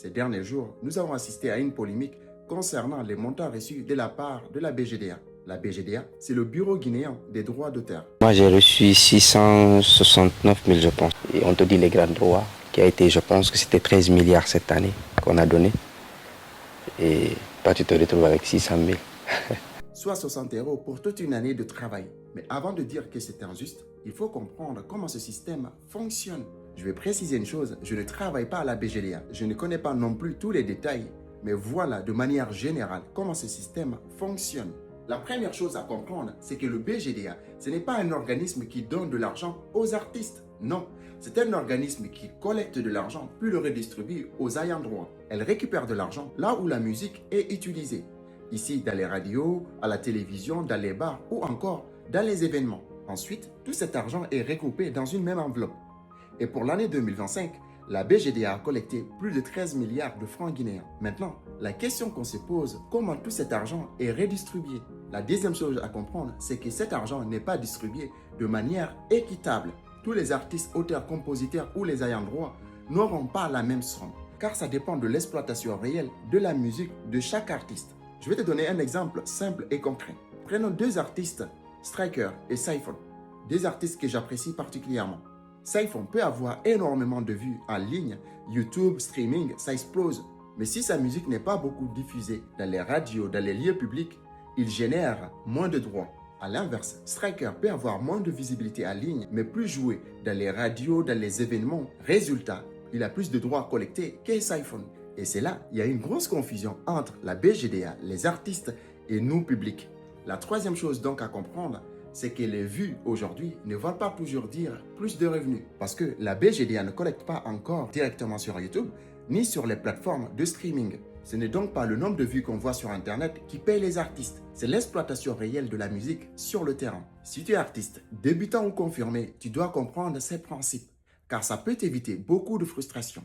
Ces derniers jours, nous avons assisté à une polémique concernant les montants reçus de la part de la BGDA. La BGDA, c'est le Bureau guinéen des droits d'auteur. Moi, j'ai reçu 669 000, je pense. Et on te dit les grands droits, qui a été, je pense que c'était 13 milliards cette année qu'on a donné. Et toi, tu te retrouves avec 600 000. Soit 60 € pour toute une année de travail. Mais avant de dire que c'est injuste, il faut comprendre comment ce système fonctionne. Je vais préciser une chose, je ne travaille pas à la BGDA. Je ne connais pas non plus tous les détails, mais voilà de manière générale comment ce système fonctionne. La première chose à comprendre, c'est que le BGDA, ce n'est pas un organisme qui donne de l'argent aux artistes. Non, c'est un organisme qui collecte de l'argent puis le redistribue aux ayants droit. Elle récupère de l'argent là où la musique est utilisée. Ici, dans les radios, à la télévision, dans les bars ou encore dans les événements. Ensuite, tout cet argent est regroupé dans une même enveloppe. Et pour l'année 2025, la BGDA a collecté plus de 13 milliards de francs guinéens. Maintenant, la question qu'on se pose, comment tout cet argent est redistribué? La deuxième chose à comprendre, c'est que cet argent n'est pas distribué de manière équitable. Tous les artistes, auteurs, compositeurs ou les ayants droit n'auront pas la même somme, car ça dépend de l'exploitation réelle de la musique de chaque artiste. Je vais te donner un exemple simple et concret. Prenons deux artistes, Striker et Cyphon, deux artistes que j'apprécie particulièrement. Cyphon peut avoir énormément de vues en ligne, YouTube, streaming, ça explose. Mais si sa musique n'est pas beaucoup diffusée dans les radios, dans les lieux publics, il génère moins de droits. A l'inverse, Striker peut avoir moins de visibilité en ligne, mais plus joué dans les radios, dans les événements. Résultat, il a plus de droits collectés que Cyphon. Et c'est là, il y a une grosse confusion entre la BGDA, les artistes et nous, publics. La troisième chose donc à comprendre, c'est que les vues aujourd'hui ne veulent pas toujours dire plus de revenus. Parce que la BGDA ne collecte pas encore directement sur YouTube, ni sur les plateformes de streaming. Ce n'est donc pas le nombre de vues qu'on voit sur Internet qui paye les artistes. C'est l'exploitation réelle de la musique sur le terrain. Si tu es artiste, débutant ou confirmé, tu dois comprendre ces principes, car ça peut t'éviter beaucoup de frustration.